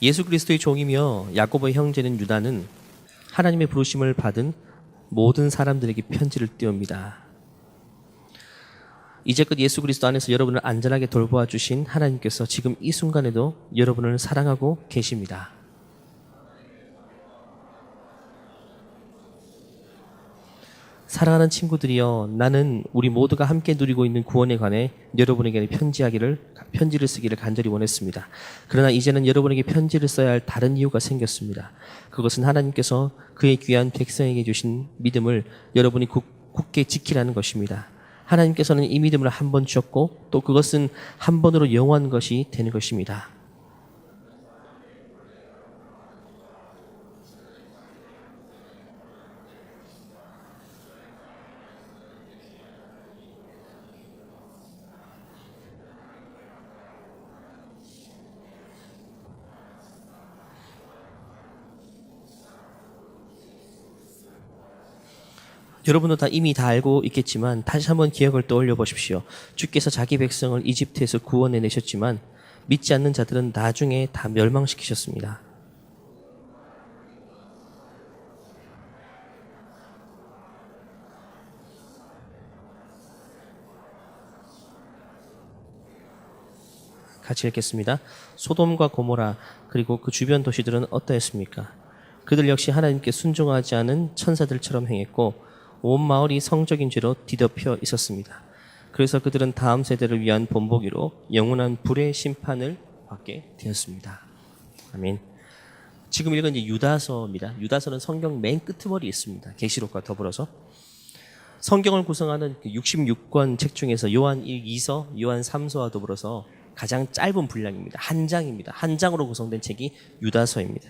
예수 그리스도의 종이며 야고보의 형제는 유다는 하나님의 부르심을 받은 모든 사람들에게 편지를 띄웁니다. 이제껏 예수 그리스도 안에서 여러분을 안전하게 돌보아 주신 하나님께서 지금 이 순간에도 여러분을 사랑하고 계십니다. 사랑하는 친구들이여, 나는 우리 모두가 함께 누리고 있는 구원에 관해 여러분에게 편지를 쓰기를 간절히 원했습니다. 그러나 이제는 여러분에게 편지를 써야 할 다른 이유가 생겼습니다. 그것은 하나님께서 그의 귀한 백성에게 주신 믿음을 여러분이 굳게 지키라는 것입니다. 하나님께서는 이 믿음을 한 번 주셨고 또 그것은 한 번으로 영원한 것이 되는 것입니다. 여러분도 이미 다 알고 있겠지만 다시 한번 기억을 떠올려 보십시오. 주께서 자기 백성을 이집트에서 구원해 내셨지만 믿지 않는 자들은 나중에 다 멸망시키셨습니다. 같이 읽겠습니다. 소돔과 고모라 그리고 그 주변 도시들은 어떠했습니까? 그들 역시 하나님께 순종하지 않은 천사들처럼 행했고 온 마을이 성적인 죄로 뒤덮여 있었습니다. 그래서 그들은 다음 세대를 위한 본보기로 영원한 불의 심판을 받게 되었습니다. 아멘. 지금 읽은 유다서입니다. 유다서는 성경 맨 끄트머리에 있습니다. 계시록과 더불어서 성경을 구성하는 66권 책 중에서 요한 1, 2서, 요한 3서와 더불어서 가장 짧은 분량입니다. 한 장입니다. 한 장으로 구성된 책이 유다서입니다.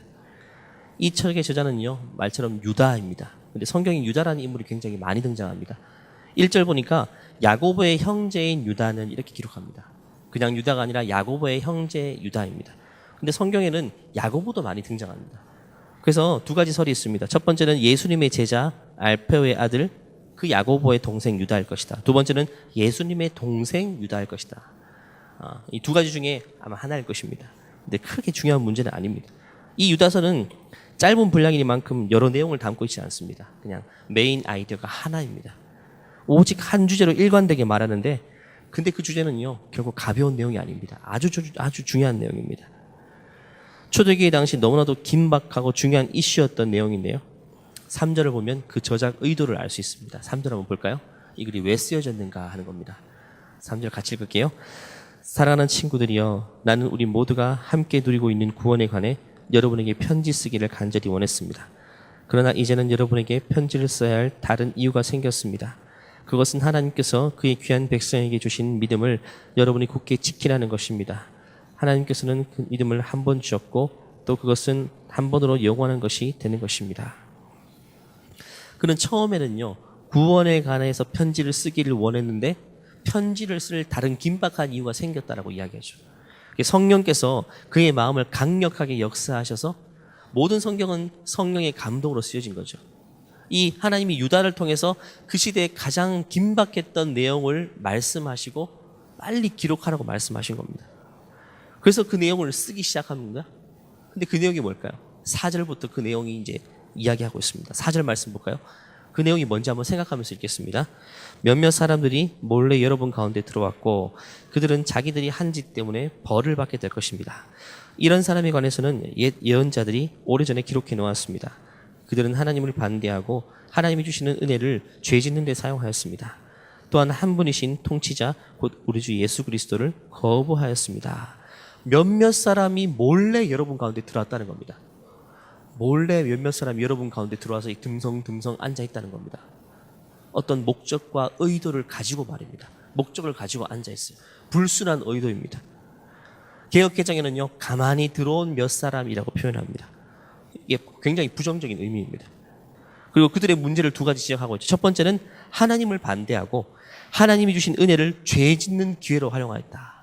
이 책의 저자는요, 말처럼 유다입니다. 근데 성경에 유다라는 인물이 굉장히 많이 등장합니다. 1절 보니까 야고보의 형제인 유다는 이렇게 기록합니다. 그냥 유다가 아니라 야고보의 형제 유다입니다. 근데 성경에는 야고보도 많이 등장합니다. 그래서 두 가지 설이 있습니다. 첫 번째는 예수님의 제자 알페오의 아들 그 야고보의 동생 유다일 것이다. 두 번째는 예수님의 동생 유다일 것이다. 이 두 가지 중에 아마 하나일 것입니다. 근데 크게 중요한 문제는 아닙니다. 이 유다서는 짧은 분량이니만큼 여러 내용을 담고 있지 않습니다. 그냥 메인 아이디어가 하나입니다. 오직 한 주제로 일관되게 말하는데 근데 그 주제는요 결국 가벼운 내용이 아닙니다. 아주 중요한 내용입니다. 초대교회 당시 너무나도 긴박하고 중요한 이슈였던 내용인데요. 3절을 보면 그 저작 의도를 알 수 있습니다. 3절 한번 볼까요? 이 글이 왜 쓰여졌는가 하는 겁니다. 3절 같이 읽을게요. 사랑하는 친구들이여, 나는 우리 모두가 함께 누리고 있는 구원에 관해 여러분에게 편지 쓰기를 간절히 원했습니다. 그러나 이제는 여러분에게 편지를 써야 할 다른 이유가 생겼습니다. 그것은 하나님께서 그의 귀한 백성에게 주신 믿음을 여러분이 굳게 지키라는 것입니다. 하나님께서는 그 믿음을 한 번 주셨고 또 그것은 한 번으로 영원한 것이 되는 것입니다. 그는 처음에는요 구원에 관해서 편지를 쓰기를 원했는데 편지를 쓸 다른 긴박한 이유가 생겼다라고 이야기하죠. 성령께서 그의 마음을 강력하게 역사하셔서 모든 성경은 성령의 감동으로 쓰여진 거죠. 이 하나님이 유다를 통해서 그 시대에 가장 긴박했던 내용을 말씀하시고 빨리 기록하라고 말씀하신 겁니다. 그래서 그 내용을 쓰기 시작합니다. 근데 그 내용이 뭘까요? 4절부터 그 내용이 이제 이야기하고 있습니다. 4절 말씀 볼까요? 그 내용이 뭔지 한번 생각하면서 읽겠습니다. 몇몇 사람들이 몰래 여러분 가운데 들어왔고 그들은 자기들이 한 짓 때문에 벌을 받게 될 것입니다. 이런 사람에 관해서는 옛 예언자들이 오래전에 기록해 놓았습니다. 그들은 하나님을 반대하고 하나님이 주시는 은혜를 죄 짓는 데 사용하였습니다. 또한 한 분이신 통치자 곧 우리 주 예수 그리스도를 거부하였습니다. 몇몇 사람이 몰래 여러분 가운데 들어왔다는 겁니다. 몰래 몇몇 사람이 여러분 가운데 들어와서 듬성듬성 앉아있다는 겁니다. 어떤 목적과 의도를 가지고 말입니다. 목적을 가지고 앉아있어요. 불순한 의도입니다. 개역개정에는요 가만히 들어온 몇 사람이라고 표현합니다. 이게 굉장히 부정적인 의미입니다. 그리고 그들의 문제를 두 가지 지적하고 있죠. 첫 번째는 하나님을 반대하고 하나님이 주신 은혜를 죄 짓는 기회로 활용하였다.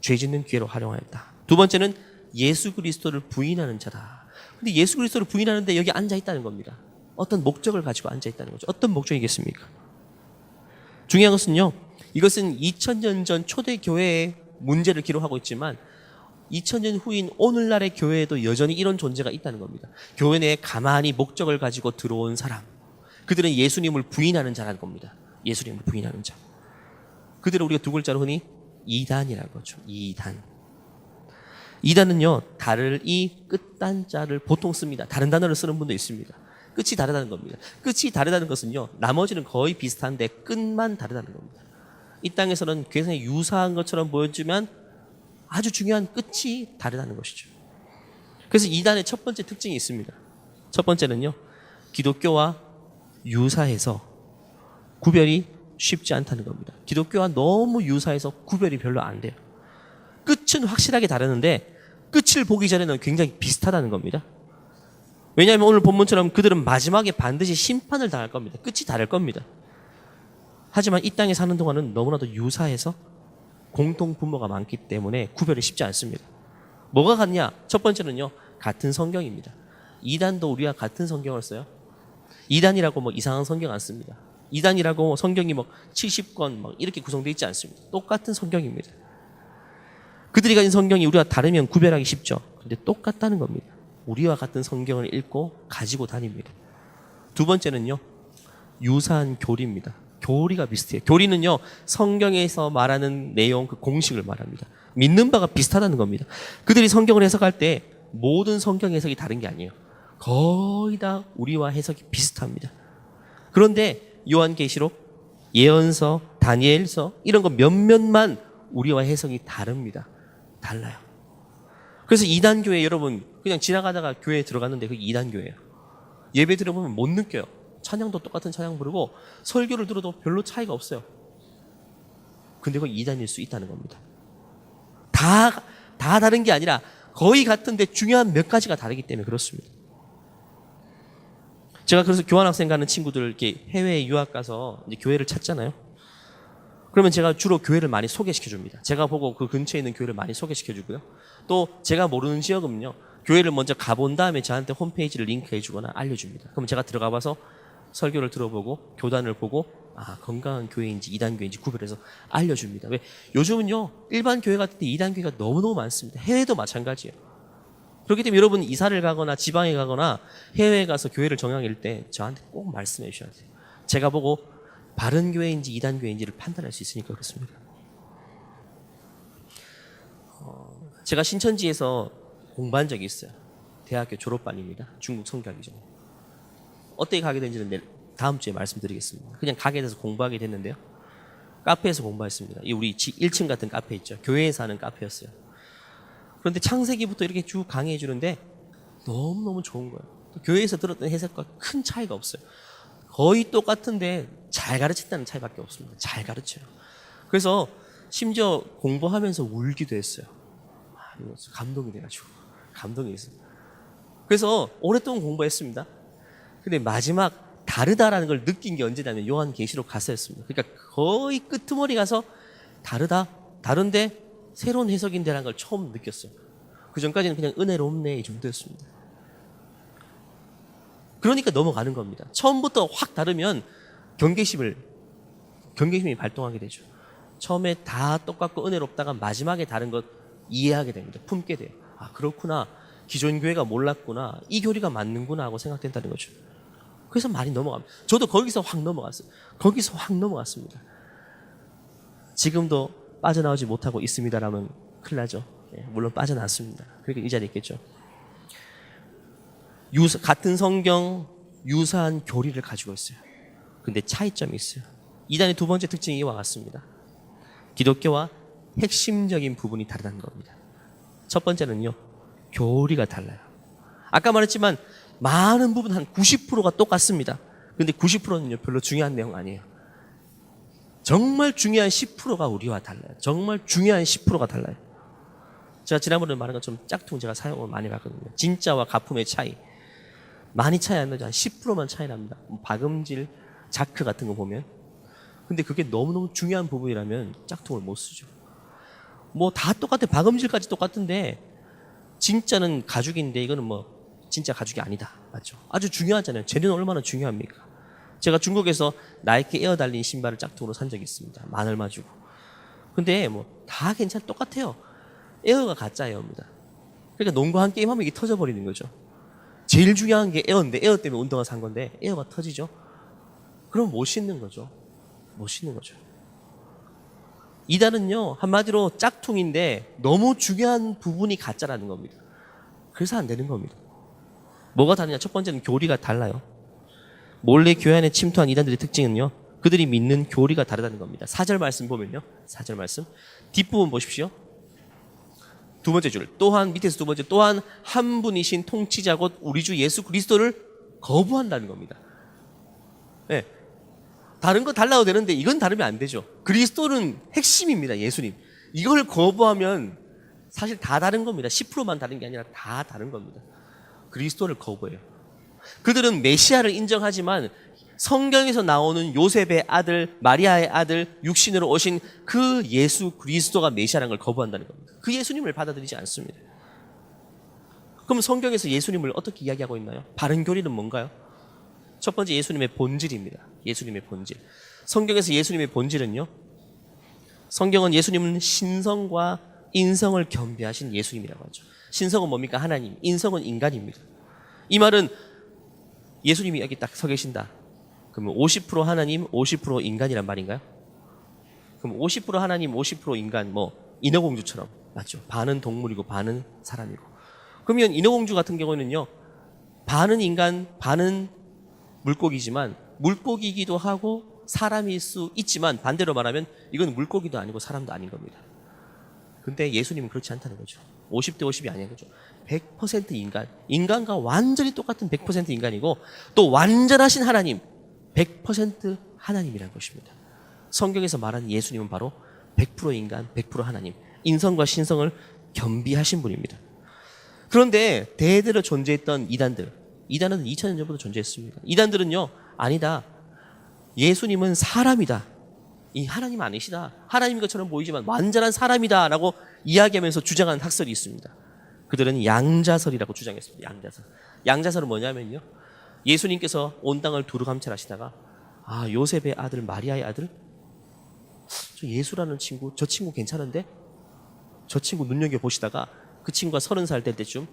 죄 짓는 기회로 활용하였다. 두 번째는 예수 그리스도를 부인하는 자다. 근데 예수 그리스도를 부인하는데 여기 앉아있다는 겁니다. 어떤 목적을 가지고 앉아있다는 거죠. 어떤 목적이겠습니까? 중요한 것은요, 이것은 2000년 전 초대교회의 문제를 기록하고 있지만 2000년 후인 오늘날의 교회에도 여전히 이런 존재가 있다는 겁니다. 교회 내에 가만히 목적을 가지고 들어온 사람. 그들은 예수님을 부인하는 자라는 겁니다. 예수님을 부인하는 자. 그들을 우리가 두 글자로 흔히 이단이라고 하죠. 이단. 이단은요, 달을 이 끝단자를 보통 씁니다. 다른 단어를 쓰는 분도 있습니다. 끝이 다르다는 겁니다. 끝이 다르다는 것은요, 나머지는 거의 비슷한데 끝만 다르다는 겁니다. 이 땅에서는 굉장히 유사한 것처럼 보여지만 아주 중요한 끝이 다르다는 것이죠. 그래서 이단의 첫 번째 특징이 있습니다. 첫 번째는요, 기독교와 유사해서 구별이 쉽지 않다는 겁니다. 기독교와 너무 유사해서 구별이 별로 안 돼요. 끝은 확실하게 다르는데 끝을 보기 전에는 굉장히 비슷하다는 겁니다. 왜냐하면 오늘 본문처럼 그들은 마지막에 반드시 심판을 당할 겁니다. 끝이 다를 겁니다. 하지만 이 땅에 사는 동안은 너무나도 유사해서 공통 분모가 많기 때문에 구별이 쉽지 않습니다. 뭐가 같냐? 첫 번째는요, 같은 성경입니다. 이단도 우리와 같은 성경을 써요. 이단이라고 뭐 이상한 성경 안 씁니다. 이단이라고 성경이 뭐 70권 막 이렇게 구성되어 있지 않습니다. 똑같은 성경입니다. 그들이 가진 성경이 우리와 다르면 구별하기 쉽죠. 근데 똑같다는 겁니다. 우리와 같은 성경을 읽고 가지고 다닙니다. 두 번째는요, 유사한 교리입니다. 교리가 비슷해요. 교리는요, 성경에서 말하는 내용, 그 공식을 말합니다. 믿는 바가 비슷하다는 겁니다. 그들이 성경을 해석할 때 모든 성경 해석이 다른 게 아니에요. 거의 다 우리와 해석이 비슷합니다. 그런데 요한계시록, 예언서, 다니엘서 이런 거 몇몇만 우리와 해석이 다릅니다. 달라요. 그래서 이단교회 여러분 그냥 지나가다가 교회에 들어갔는데 그게 이단교회예요. 예배 들어보면 못 느껴요. 찬양도 똑같은 찬양 부르고 설교를 들어도 별로 차이가 없어요. 근데 그건 이단일 수 있다는 겁니다. 다 다른 게 아니라 거의 같은데 중요한 몇 가지가 다르기 때문에 그렇습니다. 제가 그래서 교환학생 가는 친구들 이렇게 해외에 유학 가서 이제 교회를 찾잖아요. 그러면 제가 주로 교회를 많이 소개시켜 줍니다. 제가 보고 그 근처에 있는 교회를 많이 소개시켜 주고요. 또 제가 모르는 지역은요, 교회를 먼저 가본 다음에 저한테 홈페이지를 링크해 주거나 알려줍니다. 그럼 제가 들어가 봐서 설교를 들어보고 교단을 보고 건강한 교회인지 이단교회인지 구별해서 알려줍니다. 왜? 요즘은요, 일반 교회 같은 데 이단교회가 너무너무 많습니다. 해외도 마찬가지예요. 그렇기 때문에 여러분 이사를 가거나 지방에 가거나 해외에 가서 교회를 정향일 때 저한테 꼭 말씀해 주셔야 돼요. 제가 보고 바른 교회인지 이단 교회인지를 판단할 수 있으니까 그렇습니다. 제가 신천지에서 공부한 적이 있어요. 대학교 졸업반입니다. 중국 선교하기 전에. 어떻게 가게 된지는 다음 주에 말씀드리겠습니다. 그냥 가게 돼서 공부하게 됐는데요. 카페에서 공부했습니다. 이 우리 1층 같은 카페 있죠. 교회에서 하는 카페였어요. 그런데 창세기부터 이렇게 쭉 강의해 주는데 너무너무 좋은 거예요. 또 교회에서 들었던 해석과 큰 차이가 없어요. 거의 똑같은데 잘 가르친다는 차이밖에 없습니다. 잘 가르쳐요. 그래서 심지어 공부하면서 울기도 했어요. 감동이 돼가지고. 감동이 있어요. 그래서 오랫동안 공부했습니다. 근데 마지막 다르다라는 걸 느낀 게 언제냐면 요한계시록 가서였습니다. 그러니까 거의 끄트머리 가서 다른데 새로운 해석인데라는 걸 처음 느꼈어요. 그 전까지는 그냥 은혜롭네 이 정도였습니다. 그러니까 넘어가는 겁니다. 처음부터 확 다르면 경계심이 발동하게 되죠. 처음에 다 똑같고 은혜롭다가 마지막에 다른 것 이해하게 됩니다. 품게 돼요. 그렇구나. 기존 교회가 몰랐구나. 이 교리가 맞는구나 하고 생각된다는 거죠. 그래서 많이 넘어갑니다. 저도 거기서 확 넘어갔어요. 거기서 확 넘어갔습니다. 지금도 빠져나오지 못하고 있습니다라면 큰일 나죠. 물론 빠져나왔습니다. 그러니까 이 자리에 있겠죠. 같은 성경, 유사한 교리를 가지고 있어요. 근데 차이점이 있어요. 이단의 두 번째 특징이 이와 같습니다. 기독교와 핵심적인 부분이 다르다는 겁니다. 첫 번째는요, 교리가 달라요. 아까 말했지만 많은 부분 한 90%가 똑같습니다. 근데 90%는요 별로 중요한 내용 아니에요. 정말 중요한 10%가 우리와 달라요. 정말 중요한 10%가 달라요. 제가 지난번에 말한 것처럼 짝퉁 제가 사용을 많이 봤거든요. 진짜와 가품의 차이. 많이 차이 안 나죠. 한 10%만 차이 납니다. 박음질, 자크 같은 거 보면. 근데 그게 너무너무 중요한 부분이라면 짝퉁을 못 쓰죠. 뭐 다 똑같아. 박음질까지 똑같은데 진짜는 가죽인데 이거는 뭐 진짜 가죽이 아니다. 맞죠? 아주 중요하잖아요. 재료는 얼마나 중요합니까? 제가 중국에서 나이키 에어 달린 신발을 짝퉁으로 산 적이 있습니다. 만 얼마 주고. 근데 뭐 다 똑같아요. 에어가 가짜 에어입니다. 그러니까 농구 한 게임 하면 이게 터져버리는 거죠. 제일 중요한 게 에어인데 에어 때문에 운동화 산 건데 에어가 터지죠. 그럼 못 신는 거죠. 못 신는 거죠. 이단은요 한마디로 짝퉁인데 너무 중요한 부분이 가짜라는 겁니다. 그래서 안 되는 겁니다. 뭐가 다르냐? 첫 번째는 교리가 달라요. 몰래 교회 안에 침투한 이단들의 특징은요, 그들이 믿는 교리가 다르다는 겁니다. 4절 말씀 보면요, 4절 말씀 뒷부분 보십시오. 두 번째 줄, 또한 밑에서 두 번째, 또한 한 분이신 통치자 곧 우리 주 예수 그리스도를 거부한다는 겁니다. 네. 다른 거 달라도 되는데 이건 다르면 안 되죠. 그리스도는 핵심입니다. 예수님. 이걸 거부하면 사실 다 다른 겁니다. 10%만 다른 게 아니라 다 다른 겁니다. 그리스도를 거부해요. 그들은 메시아를 인정하지만 성경에서 나오는 요셉의 아들, 마리아의 아들, 육신으로 오신 그 예수 그리스도가 메시아라는 걸 거부한다는 겁니다. 그 예수님을 받아들이지 않습니다. 그럼 성경에서 예수님을 어떻게 이야기하고 있나요? 바른 교리는 뭔가요? 첫 번째 예수님의 본질입니다. 예수님의 본질. 성경에서 예수님의 본질은요, 성경은 예수님은 신성과 인성을 겸비하신 예수님이라고 하죠. 신성은 뭡니까? 하나님. 인성은 인간입니다. 이 말은 예수님이 여기 딱 서 계신다. 그러면 50% 하나님, 50% 인간이란 말인가요? 그럼 50% 하나님, 50% 인간, 인어공주처럼 맞죠? 반은 동물이고 반은 사람이고. 그러면 인어공주 같은 경우는요, 반은 인간, 반은 물고기지만 물고기이기도 하고 사람일 수 있지만 반대로 말하면 이건 물고기도 아니고 사람도 아닌 겁니다. 근데 예수님은 그렇지 않다는 거죠. 50대 50이 아닌 거죠. 100% 인간. 인간과 완전히 똑같은 100% 인간이고 또 완전하신 하나님. 100% 하나님이라는 것입니다. 성경에서 말하는 예수님은 바로 100% 인간, 100% 하나님. 인성과 신성을 겸비하신 분입니다. 그런데 대대로 존재했던 이단은 2000년 전부터 존재했습니다. 이단들은요, 아니다. 예수님은 사람이다. 이 하나님 아니시다. 하나님인 것처럼 보이지만 완전한 사람이다 라고 이야기하면서 주장하는 학설이 있습니다. 그들은 양자설이라고 주장했습니다. 양자설. 양자설은 뭐냐면요, 예수님께서 온 땅을 두루감찰하시다가 요셉의 아들 마리아의 아들 저 예수라는 친구, 저 친구 괜찮은데? 저 친구 눈여겨보시다가 그 친구가 30살 될 때쯤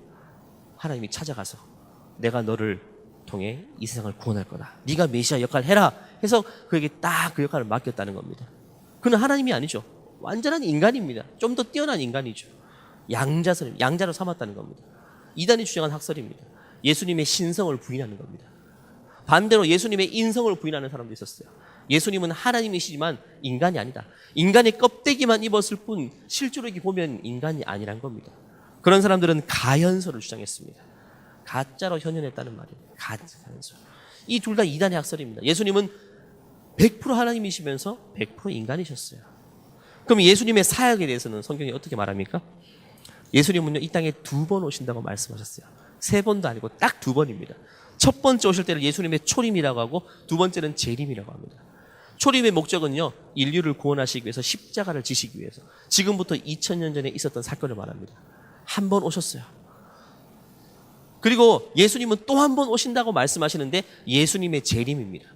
하나님이 찾아가서 내가 너를 통해 이 세상을 구원할 거다. 네가 메시아 역할을 해라 해서 그에게 딱 그 역할을 맡겼다는 겁니다. 그는 하나님이 아니죠. 완전한 인간입니다. 좀 더 뛰어난 인간이죠. 양자로 삼았다는 겁니다. 이단이 주장한 학설입니다. 예수님의 신성을 부인하는 겁니다. 반대로 예수님의 인성을 부인하는 사람도 있었어요. 예수님은 하나님이시지만 인간이 아니다. 인간의 껍데기만 입었을 뿐 실제로 이렇게 보면 인간이 아니란 겁니다. 그런 사람들은 가현설을 주장했습니다. 가짜로 현현했다는 말이에요. 가현설. 이 둘 다 이단의 학설입니다. 예수님은 100% 하나님이시면서 100% 인간이셨어요. 그럼 예수님의 사역에 대해서는 성경이 어떻게 말합니까? 예수님은요, 이 땅에 2번 오신다고 말씀하셨어요. 3번도 아니고 딱 2번입니다. 첫 번째 오실 때를 예수님의 초림이라고 하고 두 번째는 재림이라고 합니다. 초림의 목적은요, 인류를 구원하시기 위해서 십자가를 지시기 위해서 지금부터 2000년 전에 있었던 사건을 말합니다. 한 번 오셨어요. 그리고 예수님은 또 한 번 오신다고 말씀하시는데 예수님의 재림입니다.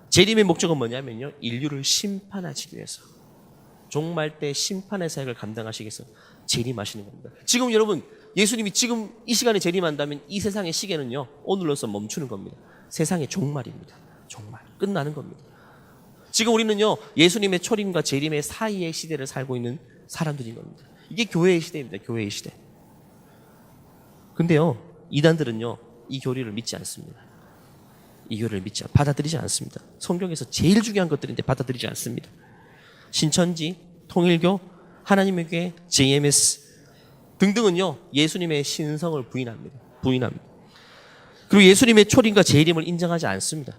재림의 목적은 뭐냐면요, 인류를 심판하시기 위해서 종말 때 심판의 사역을 감당하시기 위해서 재림하시는 겁니다. 지금 여러분, 예수님이 지금 이 시간에 재림한다면 이 세상의 시계는요, 오늘로서 멈추는 겁니다. 세상의 종말입니다. 종말. 끝나는 겁니다. 지금 우리는요, 예수님의 초림과 재림의 사이의 시대를 살고 있는 사람들인 겁니다. 이게 교회의 시대입니다. 교회의 시대. 근데요, 이단들은요, 이 교리를 믿지 않습니다. 이 교리를 받아들이지 않습니다. 성경에서 제일 중요한 것들인데 받아들이지 않습니다. 신천지, 통일교, 하나님의 교회, JMS 등등은요, 예수님의 신성을 부인합니다. 그리고 예수님의 초림과 재림을 인정하지 않습니다.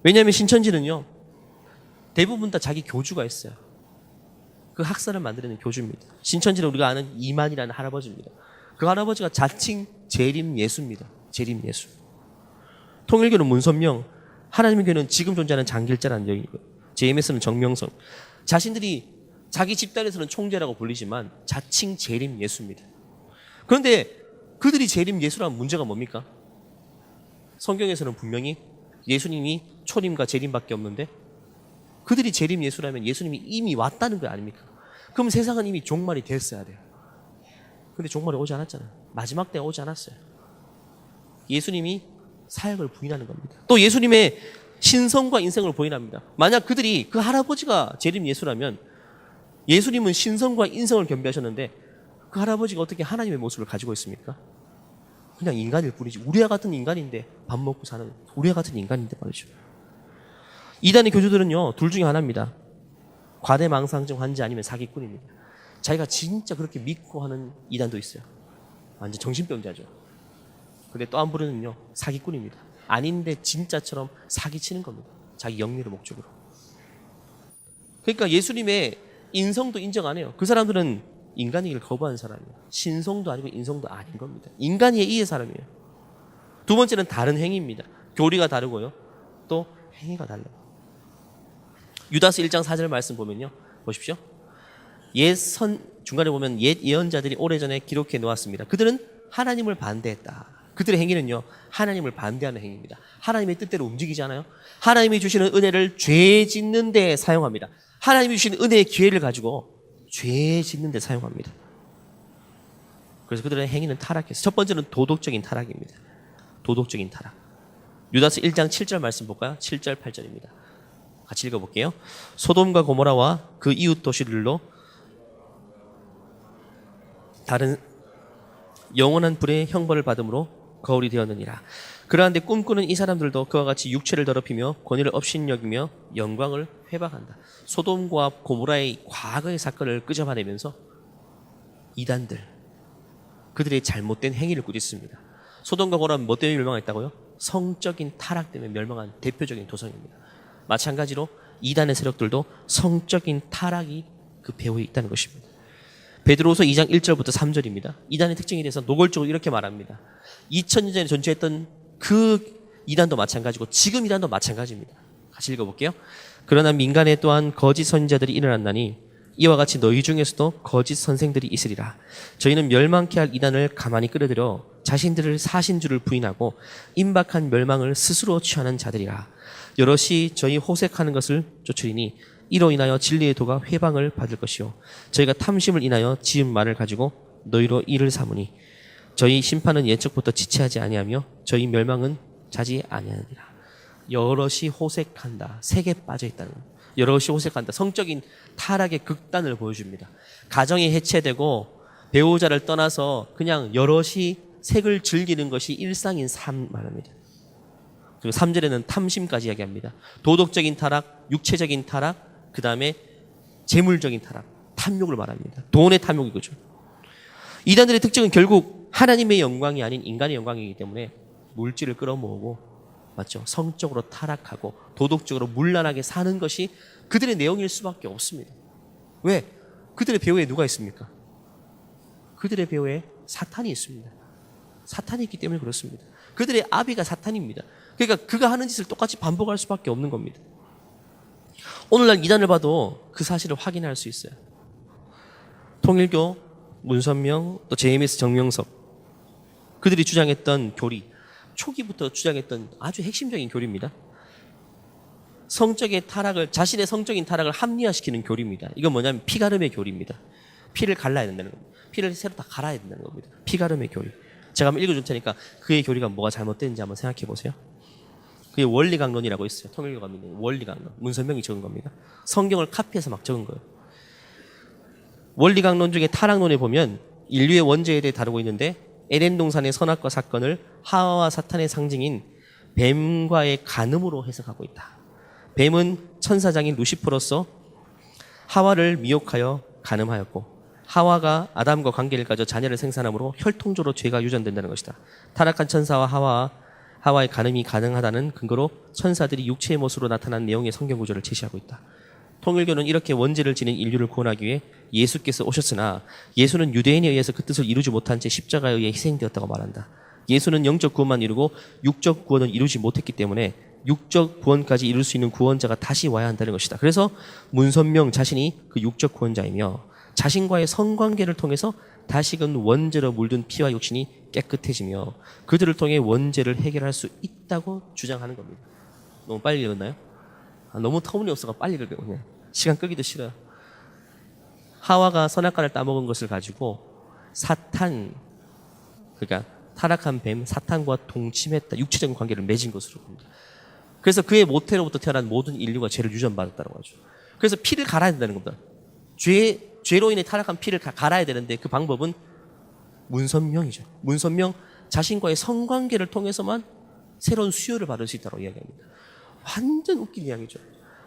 왜냐하면 신천지는요, 대부분 다 자기 교주가 있어요. 그 학설을 만드는 교주입니다. 신천지는 우리가 아는 이만이라는 할아버지입니다. 그 할아버지가 자칭 재림 예수입니다. 재림 예수. 통일교는 문선명, 하나님의 교회는 지금 존재하는 장길자라는 여인이고, JMS는 정명성. 자신들이 자기 집단에서는 총재라고 불리지만 자칭 재림 예수입니다. 그런데 그들이 재림 예수라는 문제가 뭡니까? 성경에서는 분명히 예수님이 초림과 재림밖에 없는데 그들이 재림 예수라면 예수님이 이미 왔다는 거 아닙니까? 그럼 세상은 이미 종말이 됐어야 돼요. 근데 종말에 오지 않았잖아요. 마지막 때가 오지 않았어요. 예수님이 사역을 부인하는 겁니다. 또 예수님의 신성과 인성을 부인합니다. 만약 그들이 그 할아버지가 재림 예수라면 예수님은 신성과 인성을 겸비하셨는데 그 할아버지가 어떻게 하나님의 모습을 가지고 있습니까? 그냥 인간일 뿐이지. 우리와 같은 인간인데 밥 먹고 사는 우리와 같은 인간인데 말이죠. 이단의 교주들은요, 둘 중에 하나입니다. 과대망상증 환자 아니면 사기꾼입니다. 자기가 진짜 그렇게 믿고 하는 이단도 있어요. 완전 정신병자죠. 근데 또 한 부류는요, 사기꾼입니다. 아닌데 진짜처럼 사기치는 겁니다. 자기 영리를 목적으로. 그러니까 예수님의 인성도 인정 안 해요. 그 사람들은 인간이길 거부하는 사람이에요. 신성도 아니고 인성도 아닌 겁니다. 인간이 이의 사람이에요. 두 번째는 다른 행위입니다. 교리가 다르고요. 또 행위가 달라요. 유다서 1장 4절 말씀 보면요. 보십시오. 중간에 보면 옛 예언자들이 오래전에 기록해 놓았습니다. 그들은 하나님을 반대했다. 그들의 행위는요, 하나님을 반대하는 행위입니다. 하나님의 뜻대로 움직이지 않아요. 하나님이 주시는 은혜를 죄 짓는 데 사용합니다. 하나님이 주시는 은혜의 기회를 가지고 죄 짓는 데 사용합니다. 그래서 그들의 행위는 타락했어요. 첫 번째는 도덕적인 타락입니다. 도덕적인 타락. 유다서 1장 7절 말씀 볼까요? 7절 8절입니다. 같이 읽어볼게요. 소돔과 고모라와 그 이웃 도시들로 다른 영원한 불의 형벌을 받음으로 거울이 되었느니라. 그러한데 꿈꾸는 이 사람들도 그와 같이 육체를 더럽히며 권위를 업신여기며 영광을 회방한다. 소돔과 고모라의 과거의 사건을 끄집어내면서 이단들, 그들의 잘못된 행위를 꾸짖습니다. 소돔과 고모라는 뭐 때문에 멸망했다고요? 성적인 타락 때문에 멸망한 대표적인 도성입니다. 마찬가지로 이단의 세력들도 성적인 타락이 그 배후에 있다는 것입니다. 베드로후서 2장 1절부터 3절입니다. 이단의 특징에 대해서 노골적으로 이렇게 말합니다. 2000년 전에 존재했던 그 이단도 마찬가지고 지금 이단도 마찬가지입니다. 같이 읽어볼게요. 그러나 민간에 또한 거짓 선지자들이 일어났나니 이와 같이 너희 중에서도 거짓 선생들이 있으리라. 저희는 멸망케 할 이단을 가만히 끌어들여 자신들을 사신 줄을 부인하고 임박한 멸망을 스스로 취하는 자들이라. 여럿이 저희 호색하는 것을 쫓으리니 이로 인하여 진리의 도가 회방을 받을 것이요 저희가 탐심을 인하여 지은 말을 가지고 너희로 이를 삼으니 저희 심판은 예적부터 지체하지 아니하며 저희 멸망은 자지 아니하니라. 여럿이 호색한다. 색에 빠져 있다는 겁니다. 여럿이 호색한다. 성적인 타락의 극단을 보여줍니다. 가정이 해체되고 배우자를 떠나서 그냥 여럿이 색을 즐기는 것이 일상인 삶 말합니다. 그리고 3절에는 탐심까지 이야기합니다. 도덕적인 타락, 육체적인 타락, 그 다음에 재물적인 타락, 탐욕을 말합니다. 돈의 탐욕이죠. 이단들의 특징은 결국 하나님의 영광이 아닌 인간의 영광이기 때문에 물질을 끌어모으고, 맞죠? 성적으로 타락하고 도덕적으로 문란하게 사는 것이 그들의 내용일 수밖에 없습니다. 왜? 그들의 배후에 누가 있습니까? 그들의 배후에 사탄이 있습니다. 사탄이 있기 때문에 그렇습니다. 그들의 아비가 사탄입니다. 그러니까 그가 하는 짓을 똑같이 반복할 수밖에 없는 겁니다. 오늘날 이단을 봐도 그 사실을 확인할 수 있어요. 통일교, 문선명, 또 JMS 정명석, 그들이 주장했던 교리, 초기부터 주장했던 아주 핵심적인 교리입니다. 성적의 타락을, 자신의 성적인 타락을 합리화시키는 교리입니다. 이건 뭐냐면 피가름의 교리입니다. 피를 갈라야 된다는 겁니다. 피를 새로 다 갈아야 된다는 겁니다. 피가름의 교리. 제가 한번 읽어줄 테니까 그의 교리가 뭐가 잘못됐는지 한번 생각해 보세요. 그게 원리강론이라고 있어요. 통일교가 믿는 원리강론. 문선명이 적은 겁니다. 성경을 카피해서 막 적은 거예요. 원리강론 중에 타락론에 보면 인류의 원죄에 대해 다루고 있는데 에덴 동산의 선악과 사건을 하와와 사탄의 상징인 뱀과의 간음으로 해석하고 있다. 뱀은 천사장인 루시퍼로서 하와를 미혹하여 간음하였고 하와가 아담과 관계를 가져 자녀를 생산함으로 혈통적으로 죄가 유전된다는 것이다. 타락한 천사와 하와의 간음이 가능하다는 근거로 천사들이 육체의 모습으로 나타난 내용의 성경 구조를 제시하고 있다. 통일교는 이렇게 원죄를 지닌 인류를 구원하기 위해 예수께서 오셨으나 예수는 유대인에 의해서 그 뜻을 이루지 못한 채 십자가에 의해 희생되었다고 말한다. 예수는 영적 구원만 이루고 육적 구원은 이루지 못했기 때문에 육적 구원까지 이룰 수 있는 구원자가 다시 와야 한다는 것이다. 그래서 문선명 자신이 그 육적 구원자이며 자신과의 성관계를 통해서 다시금 원죄로 물든 피와 육신이 깨끗해지며 그들을 통해 원죄를 해결할 수 있다고 주장하는 겁니다. 너무 빨리 읽었나요? 너무 터무니없어가 빨리 읽어요. 그냥 시간 끄기도 싫어요. 하와가 선악과를 따먹은 것을 가지고 사탄, 그러니까 타락한 뱀 사탄과 동침했다. 육체적인 관계를 맺은 것으로 봅니다. 그래서 그의 모태로부터 태어난 모든 인류가 죄를 유전받았다고 하죠. 그래서 피를 갈아야 된다는 겁니다. 죄로 인해 타락한 피를 갈아야 되는데 그 방법은 문선명이죠. 문선명, 자신과의 성관계를 통해서만 새로운 수요를 받을 수 있다고 이야기합니다. 완전 웃긴 이야기죠.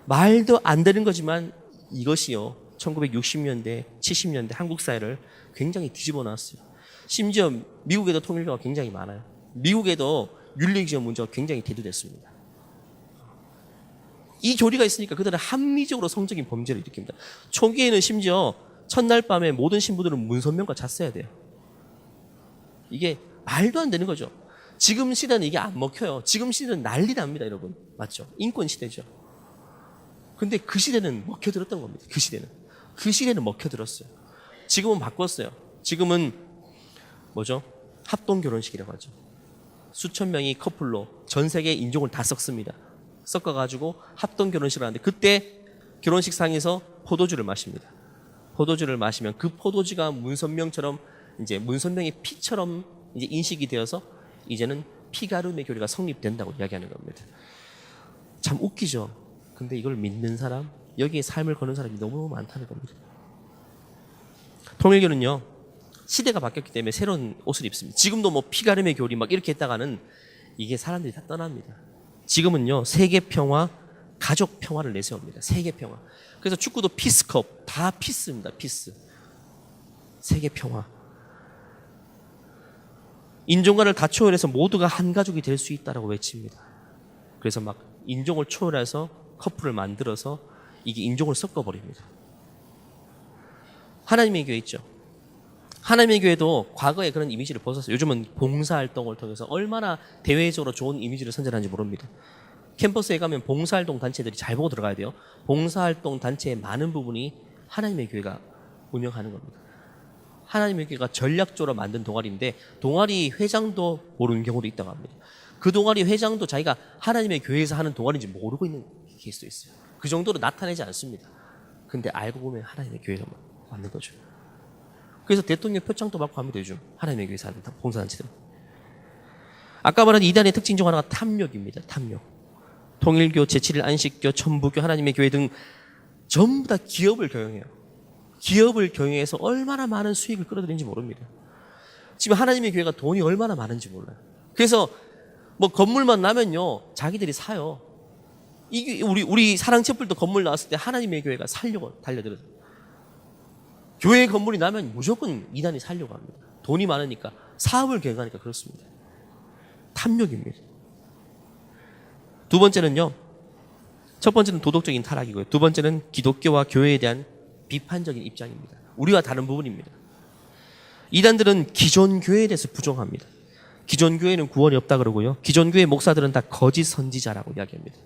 말도 안 되는 거지만 이것이요 1960년대, 70년대 한국 사회를 굉장히 뒤집어 놨어요. 심지어 미국에도 통일교가 굉장히 많아요. 미국에도 윤리지원 문제가 굉장히 대두됐습니다. 이 교리가 있으니까 그들은 합리적으로 성적인 범죄를 일으킵니다. 초기에는 심지어 첫날 밤에 모든 신부들은 문선명과 잤어야 돼요. 이게 말도 안 되는 거죠. 지금 시대는 이게 안 먹혀요. 지금 시대는 난리 납니다, 여러분. 맞죠? 인권 시대죠. 근데 그 시대는 먹혀들었던 겁니다. 그 시대는 먹혀들었어요. 지금은 바꿨어요. 지금은 뭐죠? 합동 결혼식이라고 하죠. 수천 명이 커플로 전 세계 인종을 다 섞습니다. 섞어가지고 합동 결혼식을 하는데 그때 결혼식상에서 포도주를 마십니다. 포도주를 마시면 그 포도주가 문선명처럼 이제 문선명의 피처럼 이제 인식이 되어서 이제는 피가름의 교리가 성립된다고 이야기하는 겁니다. 참 웃기죠. 근데 이걸 믿는 사람, 여기에 삶을 거는 사람이 너무 많다는 겁니다. 통일교는요, 시대가 바뀌었기 때문에 새로운 옷을 입습니다. 지금도 뭐 피가름의 교리 막 이렇게 했다가는 이게 사람들이 다 떠납니다. 지금은요, 세계 평화, 가족 평화를 내세웁니다. 세계 평화. 그래서 축구도 피스컵, 다 피스입니다. 피스. 세계 평화. 인종관을 다 초월해서 모두가 한 가족이 될 수 있다라고 외칩니다. 그래서 막 인종을 초월해서 커플을 만들어서 이게 인종을 섞어버립니다. 하나님의 교회 있죠. 하나님의 교회도 과거에 그런 이미지를 벗었어요. 요즘은 봉사활동을 통해서 얼마나 대외적으로 좋은 이미지를 선전하는지 모릅니다. 캠퍼스에 가면 봉사활동 단체들이 잘 보고 들어가야 돼요. 봉사활동 단체의 많은 부분이 하나님의 교회가 운영하는 겁니다. 하나님의 교회가 전략적으로 만든 동아리인데 동아리 회장도 모르는 경우도 있다고 합니다. 그 동아리 회장도 자기가 하나님의 교회에서 하는 동아리인지 모르고 있는 케이스도 있어요. 그 정도로 나타내지 않습니다. 근데 알고 보면 하나님의 교회가 맞는 거죠. 그래서 대통령 표창도 받고 합니다. 요즘 하나님의 교회에서 하는 봉사단체들. 아까 말한 이단의 특징 중 하나가 탐욕입니다. 탐욕. 통일교, 제7일 안식교, 천부교, 하나님의 교회 등 전부 다 기업을 경영해요. 기업을 경영해서 얼마나 많은 수익을 끌어들이는지 모릅니다. 지금 하나님의 교회가 돈이 얼마나 많은지 몰라요. 그래서 뭐 건물만 나면요, 자기들이 사요. 이게 우리 사랑채플도 건물 나왔을 때 하나님의 교회가 살려고 달려들어요. 교회 건물이 나면 무조건 이단이 살려고 합니다. 돈이 많으니까, 사업을 경영하니까 그렇습니다. 탐욕입니다. 두 번째는요, 첫 번째는 도덕적인 타락이고요. 두 번째는 기독교와 교회에 대한 비판적인 입장입니다. 우리와 다른 부분입니다. 이단들은 기존 교회에 대해서 부정합니다. 기존 교회는 구원이 없다 그러고요. 기존 교회 목사들은 다 거짓 선지자라고 이야기합니다.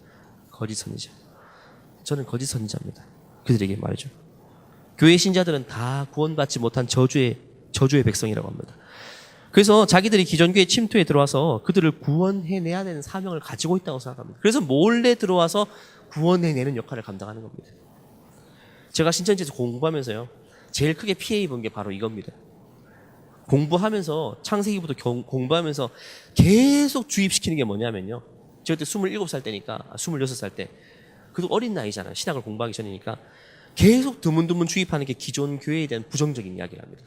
거짓 선지자. 저는 거짓 선지자입니다. 그들에게 말이죠. 교회 신자들은 다 구원받지 못한 저주의 백성이라고 합니다. 그래서 자기들이 기존 교회 침투에 들어와서 그들을 구원해내야 되는 사명을 가지고 있다고 생각합니다. 그래서 몰래 들어와서 구원해내는 역할을 감당하는 겁니다. 제가 신천지에서 공부하면서요, 제일 크게 피해 입은 게 바로 이겁니다. 공부하면서, 창세기부터 공부하면서 계속 주입시키는 게 뭐냐면요, 제가 그때 27살 때니까, 26살 때, 그도 어린 나이잖아요. 신학을 공부하기 전이니까. 계속 드문드문 주입하는 게 기존 교회에 대한 부정적인 이야기를 합니다.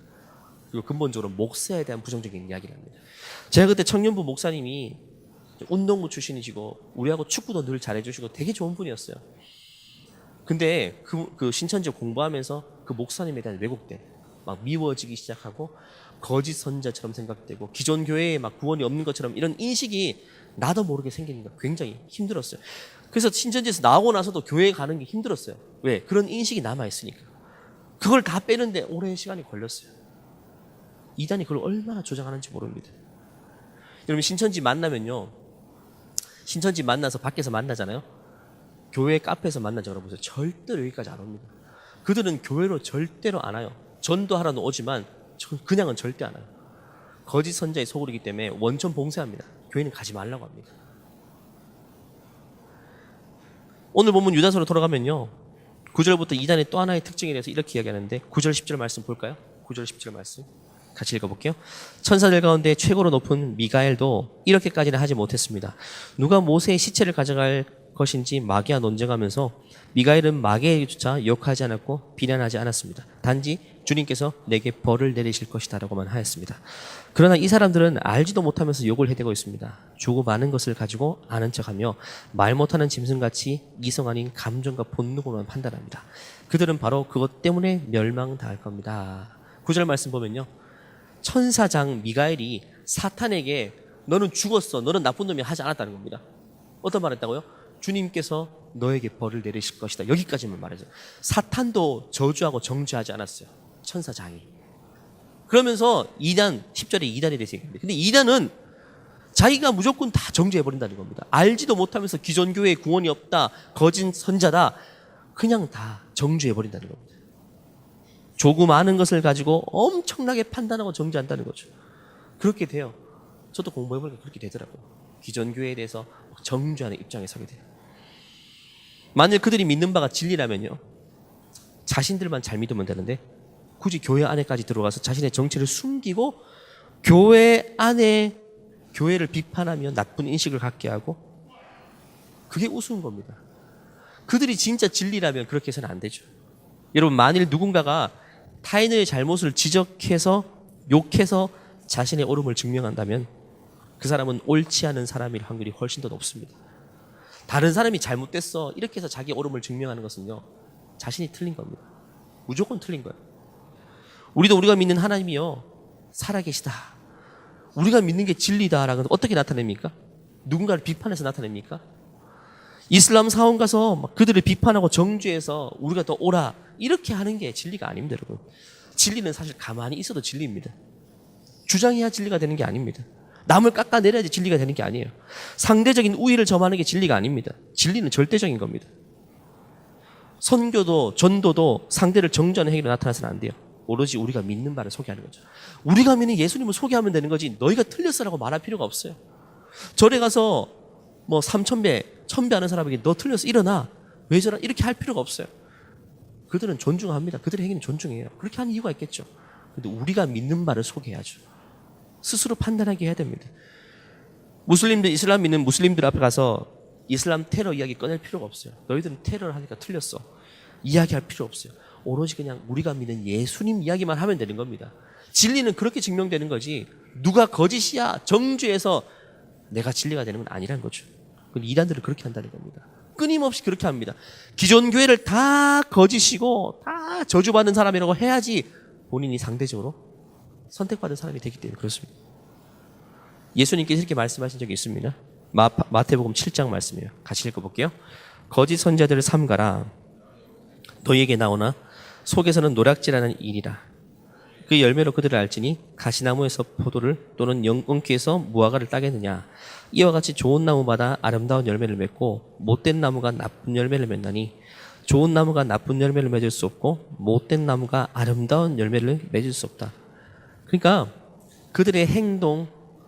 그리고 근본적으로 목사에 대한 부정적인 이야기를 합니다. 제가 그때 청년부 목사님이 운동부 출신이시고 우리하고 축구도 늘 잘해주시고 되게 좋은 분이었어요. 근데 그 신천지 공부하면서 그 목사님에 대한 왜곡돼 막 미워지기 시작하고 거짓 선자처럼 생각되고 기존 교회에 막 구원이 없는 것처럼 이런 인식이 나도 모르게 생기니까 굉장히 힘들었어요. 그래서 신천지에서 나오고 나서도 교회에 가는 게 힘들었어요. 왜? 그런 인식이 남아있으니까. 그걸 다 빼는데 오랜 시간이 걸렸어요. 이단이 그걸 얼마나 조장하는지 모릅니다. 여러분 신천지 만나면요, 신천지 만나서 밖에서 만나잖아요. 교회 카페에서 만나자 그러보세요. 절대로 여기까지 안 옵니다. 그들은 교회로 절대로 안 와요. 전도하러는 오지만 그냥은 절대 안 와요. 거짓 선자의 소굴이기 때문에 원천 봉쇄합니다. 교회는 가지 말라고 합니다. 오늘 본문 유다서로 돌아가면요, 9절부터 이단의 또 하나의 특징에 대해서 이렇게 이야기하는데 9절 10절 말씀 볼까요? 9절 10절 말씀 같이 읽어볼게요. 천사들 가운데 최고로 높은 미가엘도 이렇게까지는 하지 못했습니다. 누가 모세의 시체를 가져갈 것인지 마귀와 논쟁하면서 미가엘은 마귀에게조차 욕하지 않았고 비난하지 않았습니다. 단지 주님께서 내게 벌을 내리실 것이다 라고만 하였습니다. 그러나 이 사람들은 알지도 못하면서 욕을 해대고 있습니다. 주고 많은 것을 가지고 아는 척하며 말 못하는 짐승같이 이성 아닌 감정과 본능으로만 판단합니다. 그들은 바로 그것 때문에 멸망당할 겁니다. 9절 말씀 보면요, 천사장 미가엘이 사탄에게 너는 죽었어, 너는 나쁜 놈이 하지 않았다는 겁니다. 어떤 말 했다고요? 주님께서 너에게 벌을 내리실 것이다. 여기까지만 말하죠. 사탄도 저주하고 정죄하지 않았어요. 천사장이. 그러면서 2단, 10절에 2단에 대해서 얘기합니다. 근데 2단은 자기가 무조건 다 정죄해버린다는 겁니다. 알지도 못하면서 기존 교회에 구원이 없다, 거짓 선자다, 그냥 다 정죄해버린다는 겁니다. 조금 아는 것을 가지고 엄청나게 판단하고 정죄한다는 거죠. 그렇게 돼요. 저도 공부해보니까 그렇게 되더라고요. 기존 교회에 대해서 정죄하는 입장에 서게 돼요. 만일 그들이 믿는 바가 진리라면요, 자신들만 잘 믿으면 되는데 굳이 교회 안에까지 들어가서 자신의 정체를 숨기고 교회 안에 교회를 비판하며 나쁜 인식을 갖게 하고, 그게 우스운 겁니다. 그들이 진짜 진리라면 그렇게 해서는 안 되죠. 여러분, 만일 누군가가 타인의 잘못을 지적해서 욕해서 자신의 옳음을 증명한다면 그 사람은 옳지 않은 사람일 확률이 훨씬 더 높습니다. 다른 사람이 잘못됐어 이렇게 해서 자기 옳음을 증명하는 것은요, 자신이 틀린 겁니다. 무조건 틀린 거예요. 우리가 믿는 하나님이요, 살아계시다, 우리가 믿는 게 진리다라는 건 어떻게 나타냅니까? 누군가를 비판해서 나타냅니까? 이슬람 사원 가서 막 그들을 비판하고 정죄해서 우리가 더 옳아 이렇게 하는 게 진리가 아닙니다. 여러분, 진리는 사실 가만히 있어도 진리입니다. 주장해야 진리가 되는 게 아닙니다. 남을 깎아내려야지 진리가 되는 게 아니에요. 상대적인 우위를 점하는 게 진리가 아닙니다. 진리는 절대적인 겁니다. 선교도 전도도 상대를 정죄하는 행위로 나타나서는 안 돼요. 오로지 우리가 믿는 바를 소개하는 거죠. 우리가 믿는 예수님을 소개하면 되는 거지, 너희가 틀렸어라고 말할 필요가 없어요. 절에 가서 뭐 3,000배, 1,000배 하는 사람에게 너 틀렸어, 일어나, 왜 저러, 이렇게 할 필요가 없어요. 그들은 존중합니다. 그들의 행위는 존중해요. 그렇게 하는 이유가 있겠죠. 근데 우리가 믿는 바를 소개해야죠. 스스로 판단하게 해야 됩니다. 무슬림들, 이슬람 믿는 무슬림들 앞에 가서 이슬람 테러 이야기 꺼낼 필요가 없어요. 너희들은 테러를 하니까 틀렸어, 이야기할 필요 없어요. 오로지 그냥 우리가 믿는 예수님 이야기만 하면 되는 겁니다. 진리는 그렇게 증명되는 거지, 누가 거짓이야 정죄해서 내가 진리가 되는 건 아니라는 거죠. 이단들은 그렇게 한다는 겁니다. 끊임없이 그렇게 합니다. 기존 교회를 다 거짓이고 다 저주받는 사람이라고 해야지 본인이 상대적으로 선택받은 사람이 되기 때문에 그렇습니다. 예수님께서 이렇게 말씀하신 적이 있습니다. 마태복음 7장 말씀이에요. 같이 읽어볼게요. 거짓 선자들을 삼가라. 너희에게 나오나 속에서는 노략질하는 일이라. 그 열매로 그들을 알지니 가시나무에서 포도를 또는 연근키에서 무화과를 따겠느냐. 이와 같이 좋은 나무마다 아름다운 열매를 맺고 못된 나무가 나쁜 열매를 맺나니 좋은 나무가 나쁜 열매를 맺을 수 없고 못된 나무가 아름다운 열매를 맺을 수 없다. 그러니까 그들의 행동,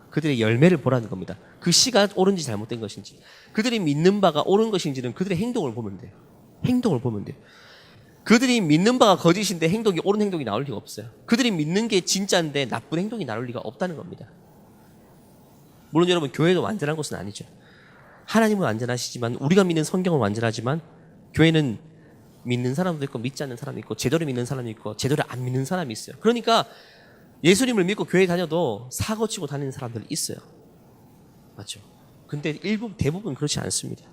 그들의 열매를 보라는 겁니다. 그 씨가 옳은지 잘못된 것인지, 그들이 믿는 바가 옳은 것인지는 그들의 행동을 보면 돼요. 행동을 보면 돼요. 그들이 믿는 바가 거짓인데 행동이 옳은 행동이 나올 리가 없어요. 그들이 믿는 게 진짜인데 나쁜 행동이 나올 리가 없다는 겁니다. 물론 여러분, 교회도 완전한 것은 아니죠. 하나님은 완전하시지만, 우리가 믿는 성경은 완전하지만 교회는 믿는 사람도 있고 믿지 않는 사람이 있고 제대로 믿는 사람이 있고 제대로 안 믿는 사람이 있어요. 그러니까 예수님을 믿고 교회 다녀도 사고치고 다니는 사람들 있어요. 맞죠? 근데 대부분 그렇지 않습니다.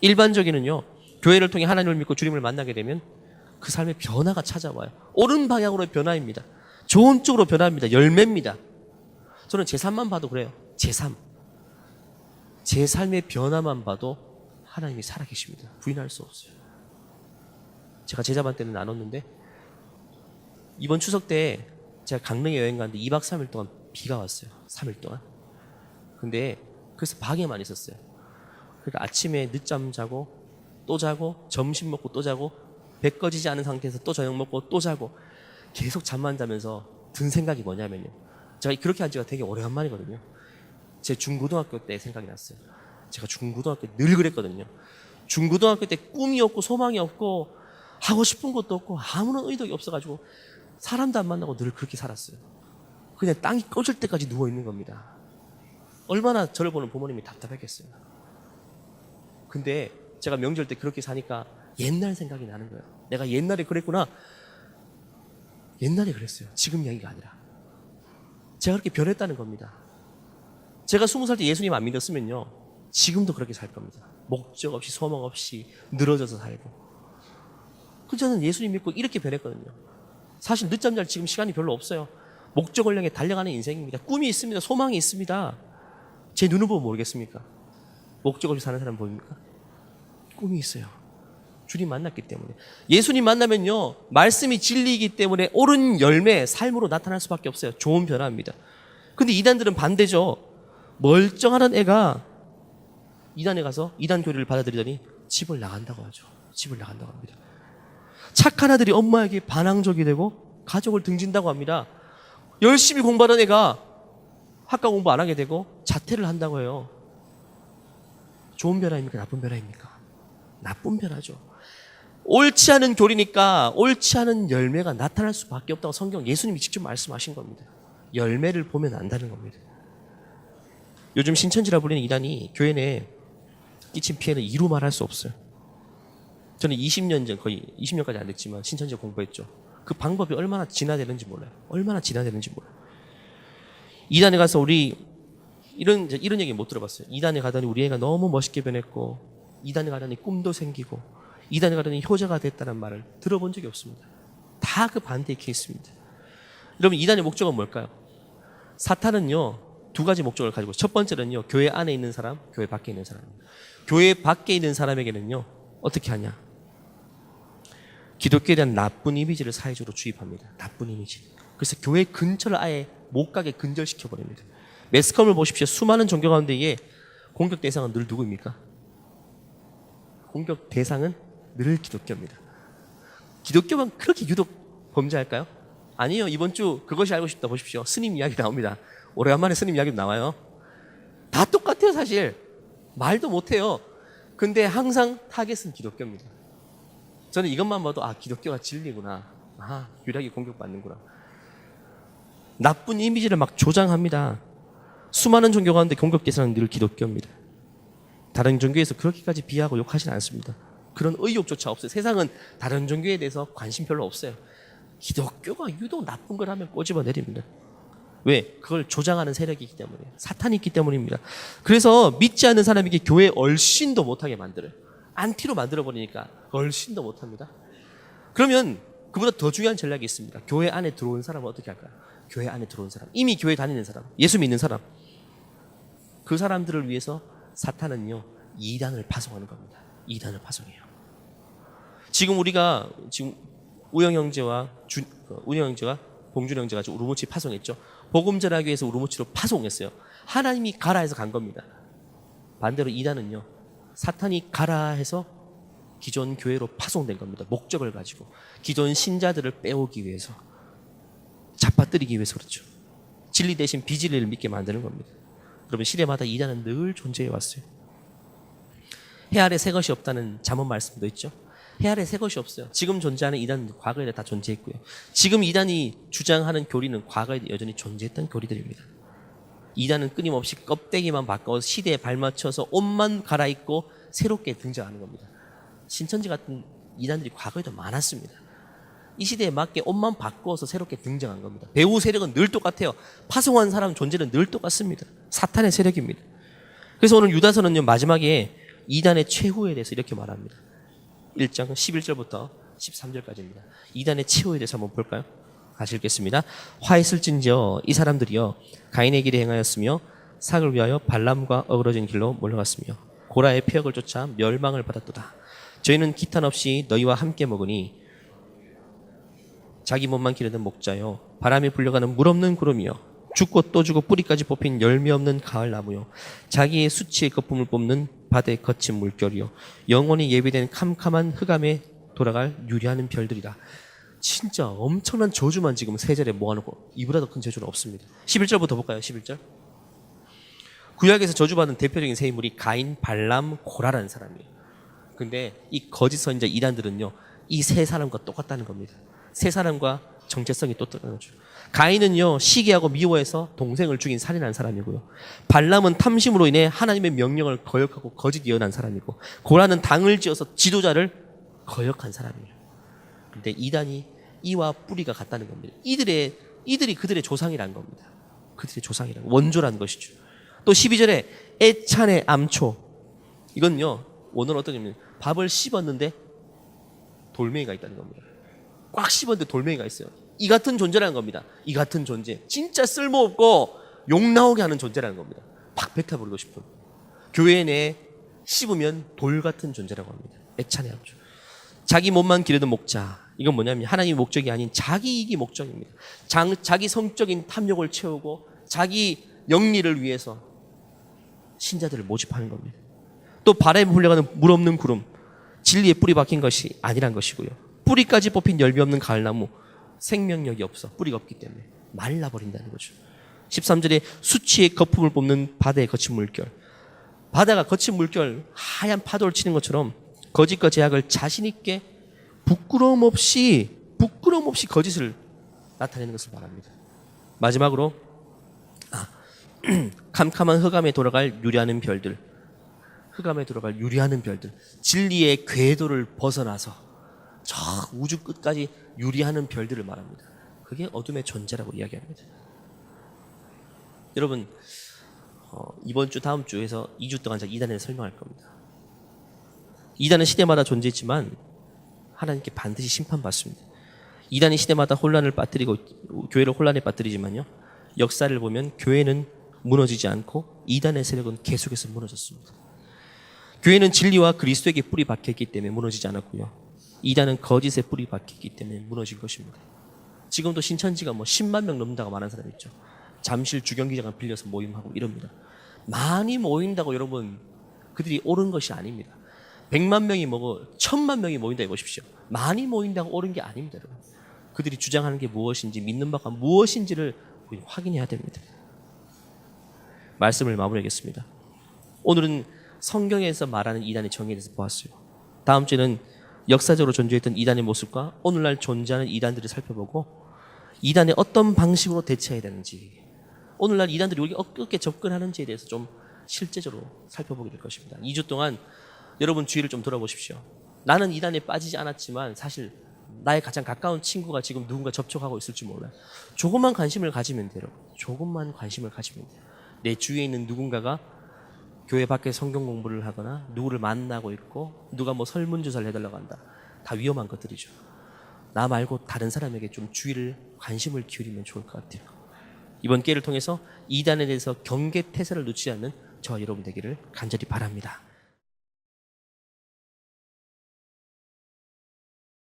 일반적인은요, 교회를 통해 하나님을 믿고 주님을 만나게 되면 그 삶의 변화가 찾아와요. 옳은 방향으로의 변화입니다. 좋은 쪽으로 변화입니다. 열매입니다. 저는 제 삶만 봐도 그래요. 제 삶의 변화만 봐도 하나님이 살아계십니다. 부인할 수 없어요. 제가 제자반 때는 나눴는데, 이번 추석 때 제가 강릉에 여행 갔는데 2박 3일 동안 비가 왔어요. 3일 동안. 근데 그래서 방에만 있었어요. 그러니까 아침에 늦잠 자고 또 자고 점심 먹고 또 자고 배 꺼지지 않은 상태에서 또 저녁 먹고 또 자고 계속 잠만 자면서 든 생각이 뭐냐면요, 제가 그렇게 한 지가 되게 오래간만이거든요. 제 중고등학교 때 생각이 났어요. 제가 중고등학교 때 늘 그랬거든요. 중고등학교 때 꿈이 없고 소망이 없고 하고 싶은 것도 없고 아무런 의욕이 없어가지고 사람도 안 만나고 늘 그렇게 살았어요. 그냥 땅이 꺼질 때까지 누워 있는 겁니다. 얼마나 저를 보는 부모님이 답답했겠어요. 근데 제가 명절 때 그렇게 사니까 옛날 생각이 나는 거예요. 내가 옛날에 그랬구나. 옛날에 그랬어요. 지금 이야기가 아니라. 제가 그렇게 변했다는 겁니다. 제가 20살 때 예수님 안 믿었으면요, 지금도 그렇게 살 겁니다. 목적 없이 소망 없이 늘어져서 살고. 그 저는 예수님 믿고 이렇게 변했거든요. 사실 늦잠 잘 지금 시간이 별로 없어요. 목적을 향해 달려가는 인생입니다. 꿈이 있습니다. 소망이 있습니다. 제 눈을 보면 모르겠습니까? 목적 없이 사는 사람 보입니까? 꿈이 있어요. 주님 만났기 때문에. 예수님 만나면요, 말씀이 진리이기 때문에 옳은 열매, 삶으로 나타날 수밖에 없어요. 좋은 변화입니다. 근데 이단들은 반대죠. 멀쩡한 애가 이단에 가서 이단 교리를 받아들이더니 집을 나간다고 하죠. 집을 나간다고 합니다. 착한 아들이 엄마에게 반항적이 되고 가족을 등진다고 합니다. 열심히 공부하던 애가 학과 공부 안 하게 되고 자퇴를 한다고 해요. 좋은 변화입니까? 나쁜 변화입니까? 나쁜 변화죠. 옳지 않은 교리니까 옳지 않은 열매가 나타날 수밖에 없다고 성경 예수님이 직접 말씀하신 겁니다. 열매를 보면 안다는 겁니다. 요즘 신천지라 불리는 이단이 교회 내에 끼친 피해는 이루 말할 수 없어요. 저는 20년 전, 거의 20년까지 안 됐지만 신천지 공부했죠. 그 방법이 얼마나 진화되는지 몰라요. 얼마나 진화되는지 몰라요. 이단에 가서 우리 이런 얘기 못 들어봤어요. 이단에 가더니 우리 애가 너무 멋있게 변했고, 이단에 가더니 꿈도 생기고, 이단에 가더니 효자가 됐다는 말을 들어본 적이 없습니다. 다 그 반대의 케이스입니다. 여러분, 이단의 목적은 뭘까요? 사탄은요, 두 가지 목적을 가지고, 첫 번째는요, 교회 안에 있는 사람, 교회 밖에 있는 사람입니다. 교회 밖에 있는 사람에게는요, 어떻게 하냐? 기독교에 대한 나쁜 이미지를 사회적으로 주입합니다. 나쁜 이미지. 그래서 교회 근처를 아예 못 가게 근절시켜버립니다. 매스컴을 보십시오. 수많은 종교 가운데에 공격 대상은 늘 누구입니까? 공격 대상은 늘 기독교입니다. 기독교만 그렇게 유독 범죄할까요? 아니요. 이번 주 그것이 알고 싶다 보십시오. 스님 이야기 나옵니다. 오래간만에 스님 이야기 나와요. 다 똑같아요, 사실. 말도 못해요. 근데 항상 타겟은 기독교입니다. 저는 이것만 봐도 기독교가 진리구나. 유력이 공격받는구나. 나쁜 이미지를 막 조장합니다. 수많은 종교 가운데 공격 대상은 늘 기독교입니다. 다른 종교에서 그렇게까지 비하하고 욕하지는 않습니다. 그런 의욕조차 없어요. 세상은 다른 종교에 대해서 관심 별로 없어요. 기독교가 유독 나쁜 걸 하면 꼬집어 내립니다. 왜? 그걸 조장하는 세력이 있기 때문에. 사탄이 있기 때문입니다. 그래서 믿지 않는 사람에게 교회 얼씬도 못하게 만들어요. 안티로 만들어버리니까 얼씬도 못합니다. 그러면 그보다 더 중요한 전략이 있습니다. 교회 안에 들어온 사람은 어떻게 할까요? 교회 안에 들어온 사람, 이미 교회 다니는 사람, 예수 믿는 사람, 그 사람들을 위해서 사탄은요, 이단을 파송하는 겁니다. 이단을 파송해요. 지금 우리가 우영 형제와 봉준 형제가 우르무치 파송했죠. 복음 전하기 위해서 우르무치로 파송했어요. 하나님이 가라 해서 간 겁니다. 반대로 이단은요, 사탄이 가라 해서 기존 교회로 파송된 겁니다. 목적을 가지고 기존 신자들을 빼오기 위해서, 잡아뜨리기 위해서 그렇죠. 진리 대신 비진리를 믿게 만드는 겁니다. 여러분, 시대마다 이단은 늘 존재해 왔어요. 해 아래 새 것이 없다는 잠언 말씀도 있죠. 해 아래 새 것이 없어요. 지금 존재하는 이단은 과거에 다 존재했고요. 지금 이단이 주장하는 교리는 과거에 여전히 존재했던 교리들입니다. 이단은 끊임없이 껍데기만 바꿔서 시대에 발맞춰서 옷만 갈아입고 새롭게 등장하는 겁니다. 신천지 같은 이단들이 과거에도 많았습니다. 이 시대에 맞게 옷만 바꿔서 새롭게 등장한 겁니다. 배후 세력은 늘 똑같아요. 파송한 사람 존재는 늘 똑같습니다. 사탄의 세력입니다. 그래서 오늘 유다서는요, 마지막에 이단의 최후에 대해서 이렇게 말합니다. 1장 11절부터 13절까지입니다. 이단의 최후에 대해서 한번 볼까요? 같이 읽겠습니다. 화 있을진저 이 사람들이여 가인의 길에 행하였으며 삭을 위하여 발람과 어그러진 길로 몰려갔으며 고라의 폐역을 쫓아 멸망을 받았도다. 저희는 기탄 없이 너희와 함께 먹으니 자기 몸만 기르는 목자요 바람에 불려가는 물 없는 구름이요 죽고 또 죽고 뿌리까지 뽑힌 열매 없는 가을 나무요 자기의 수치의 거품을 뽑는 바다의 거친 물결이요 영원히 예비된 캄캄한 흑암에 돌아갈 유리하는 별들이다. 진짜 엄청난 저주만 지금 세 절에 모아놓고 이보다 더 큰 저주는 없습니다. 11절부터 볼까요? 11절. 구약에서 저주받은 대표적인 세 인물이 가인, 발람, 고라라는 사람이에요. 근데 이 거짓 선지자 이단들은요, 이 세 사람과 똑같다는 겁니다. 세 사람과 정체성이 또 떨어져. 가인은요 시기하고 미워해서 동생을 죽인 살인한 사람이고요. 발람은 탐심으로 인해 하나님의 명령을 거역하고 거짓 예언한 사람이고, 고라는 당을 지어서 지도자를 거역한 사람이에요. 근데 이단이 이와 뿌리가 같다는 겁니다. 이들이 그들의 조상이란 겁니다. 그들의 조상이란 원조라는 것이죠. 또 12절에 애찬의 암초, 이건요 오늘 어떤 의미냐, 밥을 씹었는데 돌멩이가 있다는 겁니다. 꽉 씹었는데 돌멩이가 있어요. 이 같은 존재라는 겁니다. 이 같은 존재, 진짜 쓸모없고 욕 나오게 하는 존재라는 겁니다. 팍 뱉어버리고 싶은, 교회 내에 씹으면 돌 같은 존재라고 합니다. 애찬의 암초. 자기 몸만 기르던 목자, 이건 뭐냐면 하나님의 목적이 아닌 자기 이익이 목적입니다. 자기 성적인 탐욕을 채우고 자기 영리를 위해서 신자들을 모집하는 겁니다. 또 바람에 흘러가는 물 없는 구름, 진리에 뿌리 박힌 것이 아니란 것이고요. 뿌리까지 뽑힌 열매 없는 가을나무, 생명력이 없어, 뿌리가 없기 때문에 말라버린다는 거죠. 13절에 수치의 거품을 뽑는 바다의 거친 물결, 바다가 거친 물결, 하얀 파도를 치는 것처럼 거짓과 제약을 자신 있게 부끄러움 없이 거짓을 나타내는 것을 말합니다. 마지막으로 캄캄한 흑암에 돌아갈 유리하는 별들, 흑암에 돌아갈 유리하는 별들, 진리의 궤도를 벗어나서 저 우주 끝까지 유리하는 별들을 말합니다. 그게 어둠의 존재라고 이야기합니다. 여러분, 이번 주 다음 주에서 2주 동안 제가 이단을 설명할 겁니다. 이단은 시대마다 존재했지만 하나님께 반드시 심판받습니다. 이단이 시대마다 혼란을 빠뜨리고 교회를 혼란에 빠뜨리지만요, 역사를 보면 교회는 무너지지 않고 이단의 세력은 계속해서 무너졌습니다. 교회는 진리와 그리스도에게 뿌리 박혀있기 때문에 무너지지 않았고요, 이단은 거짓에 뿌리 박혀있기 때문에 무너진 것입니다. 지금도 신천지가 10만 명 넘는다고 말하는 사람 있죠. 잠실 주경기장을 빌려서 모임하고 이럽니다. 많이 모인다고 여러분 그들이 옳은 것이 아닙니다. 100만 명이 1000만 명이 모인다 해보십시오. 많이 모인다고 옳은 게 아닙니다. 여러분. 그들이 주장하는 게 무엇인지, 믿는 바가 무엇인지를 확인해야 됩니다. 말씀을 마무리하겠습니다. 오늘은 성경에서 말하는 이단의 정의에 대해서 보았어요. 다음 주에는 역사적으로 존재했던 이단의 모습과 오늘날 존재하는 이단들을 살펴보고 이단에 어떤 방식으로 대처해야 되는지, 오늘날 이단들이 우리가 어떻게 접근하는지에 대해서 좀 실제적으로 살펴보게 될 것입니다. 2주 동안 여러분 주위를 좀 돌아보십시오. 나는 이단에 빠지지 않았지만 사실 나의 가장 가까운 친구가 지금 누군가 접촉하고 있을지 몰라요. 조금만 관심을 가지면 돼요. 조금만 관심을 가지면 돼요. 내 주위에 있는 누군가가 교회 밖에 성경 공부를 하거나 누구를 만나고 있고 누가 설문조사를 해달라고 한다. 다 위험한 것들이죠. 나 말고 다른 사람에게 좀 주의를, 관심을 기울이면 좋을 것 같아요. 이번 기회를 통해서 이단에 대해서 경계 태세를 놓치지 않는 저와 여러분 되기를 간절히 바랍니다.